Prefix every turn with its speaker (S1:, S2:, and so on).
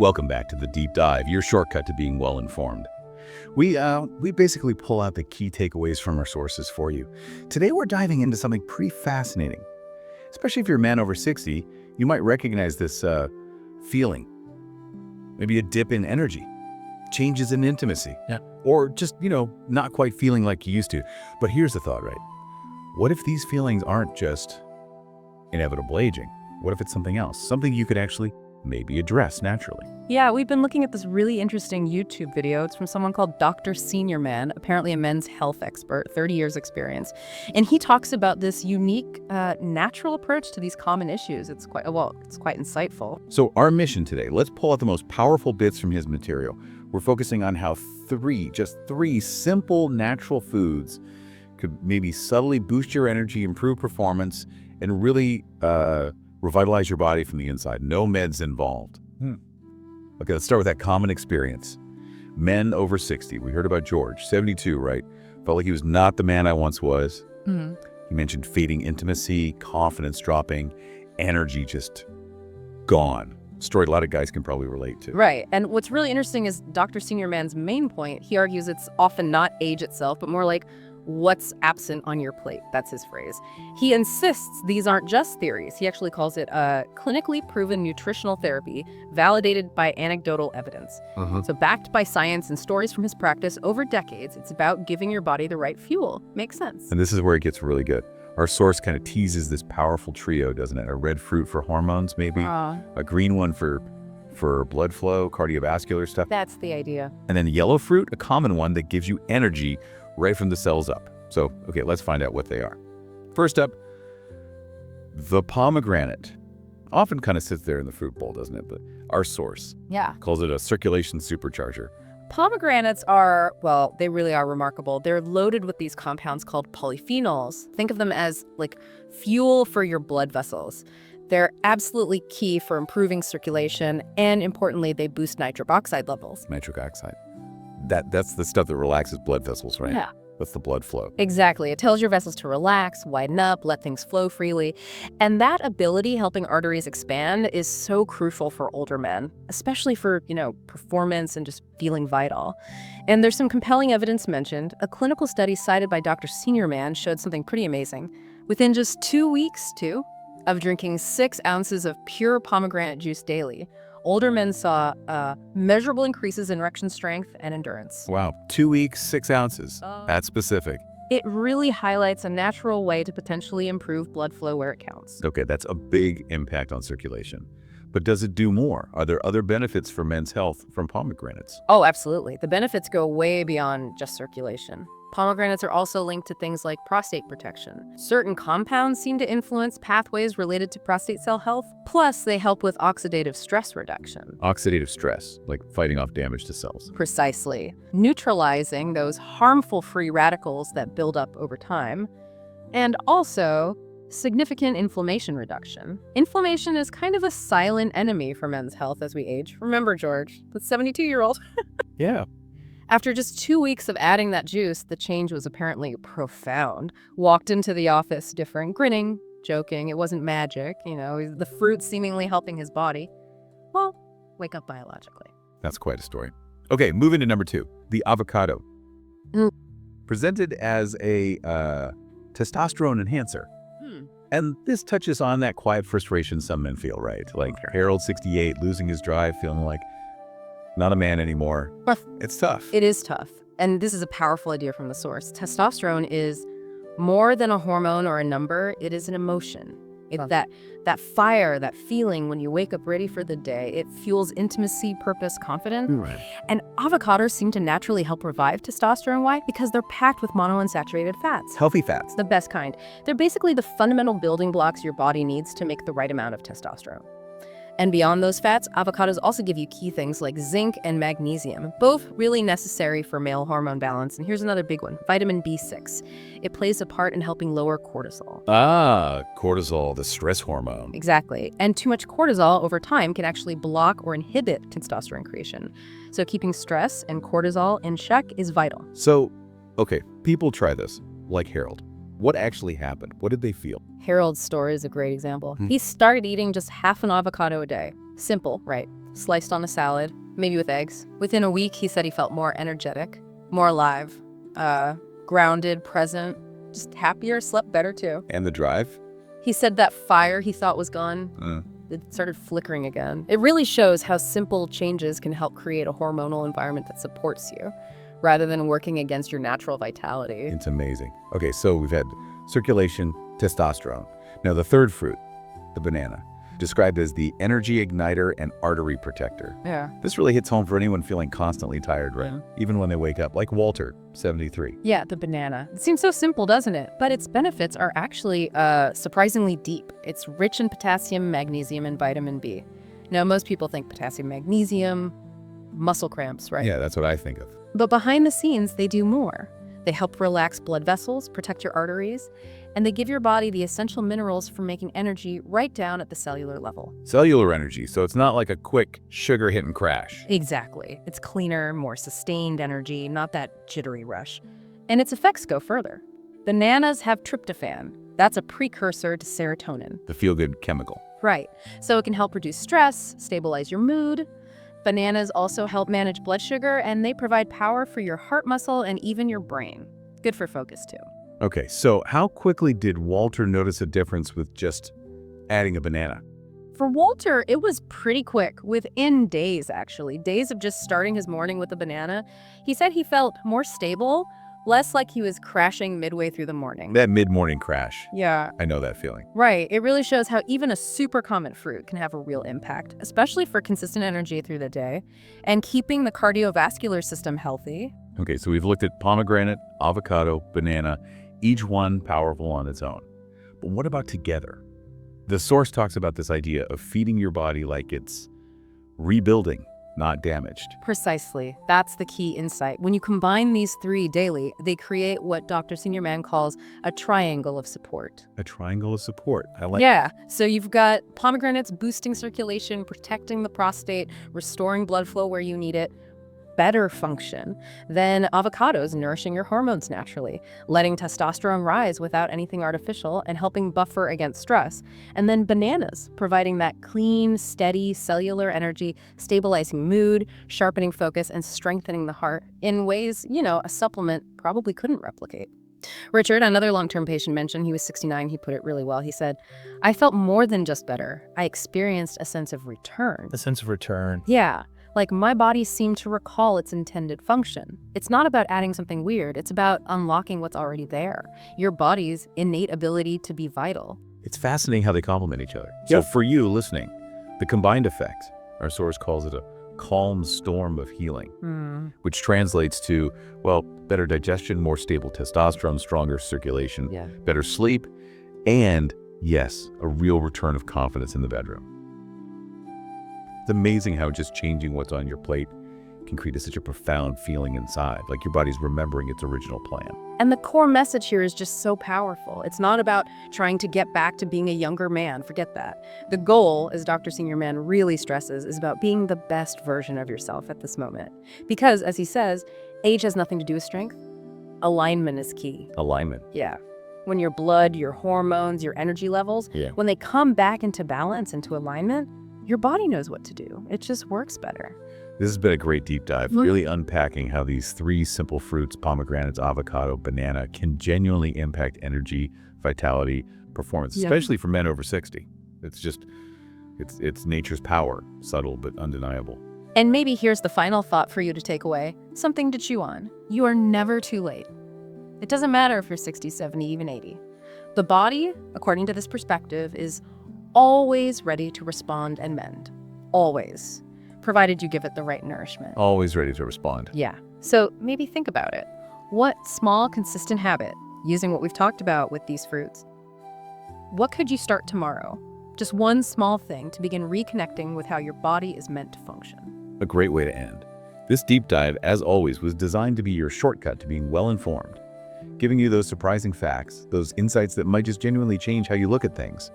S1: Welcome back to The Deep Dive, your shortcut to being well-informed. We basically pull out the key takeaways from our sources for you. Today we're diving into something pretty fascinating. Especially if you're a man over 60, you might recognize this feeling. Maybe a dip in energy, changes in intimacy, or just, not quite feeling like you used to. But here's the thought, right? What if these feelings aren't just inevitable aging? What if it's something else? Something you could actually maybe address naturally.
S2: Yeah, we've been looking at this really interesting YouTube video. It's from someone called Dr. Senior Man, apparently a men's health expert, 30 years experience. And he talks about this unique, natural approach to these common issues. It's quite insightful.
S1: So our mission today, let's pull out the most powerful bits from his material. We're focusing on how just three simple natural foods could maybe subtly boost your energy, improve performance, and really revitalize your body from the inside. No meds involved. Okay, let's start with that common experience. Men over 60. We heard about George, 72, right? Felt like he was not the man I once was. He mentioned fading intimacy, confidence dropping, energy just gone. Story a lot of guys can probably relate to.
S2: Right. And what's really interesting is Dr. Senior Man's main point. He argues it's often not age itself, but more like what's absent on your plate. That's his phrase. He insists these aren't just theories. He actually calls it a clinically proven nutritional therapy validated by anecdotal evidence. So backed by science and stories from his practice over decades, it's about giving your body the right fuel. Makes sense.
S1: And this is where it gets really good. Our source kind of teases this powerful trio, doesn't it? A red fruit for hormones, maybe. A green one for blood flow, cardiovascular stuff.
S2: That's the idea.
S1: And then yellow fruit, a common one that gives you energy right from the cells up. So, okay, let's find out what they are. First up, the pomegranate. Often kind of sits there in the fruit bowl, doesn't it? But our source calls it a circulation supercharger.
S2: Pomegranates are, well, they really are remarkable. They're loaded with these compounds called polyphenols. Think of them as like fuel for your blood vessels. They're absolutely key for improving circulation, and importantly, they boost nitric oxide levels.
S1: Nitric oxide. That's the stuff that relaxes blood vessels, right?
S2: Yeah.
S1: That's the blood flow.
S2: Exactly. It tells your vessels to relax, widen up, let things flow freely. And that ability helping arteries expand is so crucial for older men, especially for, performance and just feeling vital. And there's some compelling evidence mentioned. A clinical study cited by Dr. Senior Man showed something pretty amazing. Within just 2 weeks, of drinking 6 ounces of pure pomegranate juice daily, older men saw measurable increases in erection strength and endurance.
S1: Wow, 2 weeks, 6 ounces. That's specific.
S2: It really highlights a natural way to potentially improve blood flow where it counts.
S1: Okay, that's a big impact on circulation. But does it do more? Are there other benefits for men's health from pomegranates?
S2: Oh, absolutely. The benefits go way beyond just circulation. Pomegranates are also linked to things like prostate protection. Certain compounds seem to influence pathways related to prostate cell health. Plus, they help with oxidative stress reduction.
S1: Oxidative stress, like fighting off damage to cells.
S2: Precisely. Neutralizing those harmful free radicals that build up over time. And also, significant inflammation reduction. Inflammation is kind of a silent enemy for men's health as we age. Remember, George, the 72-year-old.
S1: Yeah.
S2: After just 2 weeks of adding that juice, the change was apparently profound. Walked into the office different, grinning, joking. It wasn't magic, the fruit seemingly helping his body. Well, wake up biologically.
S1: That's quite a story. Okay, moving to number 2, the avocado. Presented as a testosterone enhancer. And this touches on that quiet frustration some men feel, right? Like Harold, 68, losing his drive, feeling like not a man anymore. It's tough.
S2: It is tough. And this is a powerful idea from the source. Testosterone is more than a hormone or a number. It is an emotion. It's that fire, that feeling when you wake up ready for the day. It fuels intimacy, purpose, confidence.
S1: Right.
S2: And avocados seem to naturally help revive testosterone. Why? Because they're packed with monounsaturated fats.
S1: Healthy fats.
S2: The best kind. They're basically the fundamental building blocks your body needs to make the right amount of testosterone. And beyond those fats, avocados also give you key things like zinc and magnesium, both really necessary for male hormone balance. And here's another big one, vitamin B6. It plays a part in helping lower cortisol.
S1: Cortisol, the stress hormone.
S2: Exactly. And too much cortisol over time can actually block or inhibit testosterone creation. So keeping stress and cortisol in check is vital.
S1: So, okay, people try this, like Harold. What actually happened? What did they feel?
S2: Harold's story is a great example. He started eating just half an avocado a day. Simple, right? sliced on a salad, maybe with eggs. Within a week, he said he felt more energetic, more alive, grounded, present, just happier, slept better too.
S1: And the drive?
S2: He said that fire he thought was gone, it started flickering again. It really shows how simple changes can help create a hormonal environment that supports you, rather than working against your natural vitality.
S1: It's amazing. Okay, so we've had circulation, testosterone. Now the third fruit, the banana, described as the energy igniter and artery protector.
S2: Yeah.
S1: This really hits home for anyone feeling constantly tired, right? Even when they wake up, like Walter, 73.
S2: Yeah, the banana. It seems so simple, doesn't it? But its benefits are actually surprisingly deep. It's rich in potassium, magnesium, and vitamin B. Now, most people think potassium, magnesium, muscle cramps, right?
S1: Yeah, that's what I think of.
S2: But behind the scenes, they do more. They help relax blood vessels, protect your arteries, and they give your body the essential minerals for making energy right down at the cellular level.
S1: Cellular energy, so it's not like a quick sugar hit and crash.
S2: Exactly. It's cleaner, more sustained energy, not that jittery rush. And its effects go further. Bananas have tryptophan. That's a precursor to serotonin.
S1: The feel-good chemical.
S2: Right. So it can help reduce stress, stabilize your mood. Bananas also help manage blood sugar, and they provide power for your heart muscle and even your brain. Good for focus, too.
S1: Okay, so how quickly did Walter notice a difference with just adding a banana?
S2: For Walter, it was pretty quick, within days, actually. Days of just starting his morning with a banana. He said he felt more stable, less like he was crashing midway through the morning.
S1: That mid-morning crash.
S2: Yeah.
S1: I know that feeling.
S2: Right. It really shows how even a super common fruit can have a real impact, especially for consistent energy through the day and keeping the cardiovascular system healthy.
S1: Okay, so we've looked at pomegranate, avocado, banana, each one powerful on its own. But what about together? The source talks about this idea of feeding your body like it's rebuilding, not damaged.
S2: Precisely. That's the key insight. When you combine these three daily, they create what Dr. Senior Man calls a triangle of support.
S1: A triangle of support. I like.
S2: Yeah. So you've got pomegranates boosting circulation, protecting the prostate, restoring blood flow where you need it, better function. Then avocados nourishing your hormones naturally, letting testosterone rise without anything artificial and helping buffer against stress. And then bananas providing that clean, steady cellular energy, stabilizing mood, sharpening focus, and strengthening the heart in ways, a supplement probably couldn't replicate. Richard, another long-term patient, mentioned he was 69. He put it really well. He said, "I felt more than just better. I experienced a sense of return."
S3: A sense of return.
S2: Yeah. Like my body seemed to recall its intended function. It's not about adding something weird. It's about unlocking what's already there. Your body's innate ability to be vital.
S1: It's fascinating how they complement each other.
S3: Yep.
S1: So for you listening, the combined effect, our source calls it a calm storm of healing, which translates to, well, better digestion, more stable testosterone, stronger circulation, better sleep, and yes, a real return of confidence in the bedroom. It's amazing how just changing what's on your plate can create such a profound feeling inside, like your body's remembering its original plan.
S2: And the core message here is just so powerful. It's not about trying to get back to being a younger man. Forget that. The goal, as Dr. Senior Man really stresses, is about being the best version of yourself at this moment. Because, as he says, age has nothing to do with strength. Alignment is key.
S1: Alignment.
S2: Yeah. When your blood, your hormones, your energy levels, when they come back into balance, into alignment, your body knows what to do. It just works better.
S1: This has been a great deep dive, really unpacking how these three simple fruits, pomegranates, avocado, banana, can genuinely impact energy, vitality, performance, especially for men over 60. It's nature's power, subtle but undeniable.
S2: And maybe here's the final thought for you to take away, something to chew on. You are never too late. It doesn't matter if you're 60, 70, even 80. The body, according to this perspective, is always ready to respond and mend. Always. Provided you give it the right nourishment.
S1: Always ready to respond.
S2: Yeah. So maybe think about it. What small, consistent habit, using what we've talked about with these fruits, what could you start tomorrow? Just one small thing to begin reconnecting with how your body is meant to function.
S1: A great way to end. This deep dive, as always, was designed to be your shortcut to being well-informed, giving you those surprising facts, those insights that might just genuinely change how you look at things.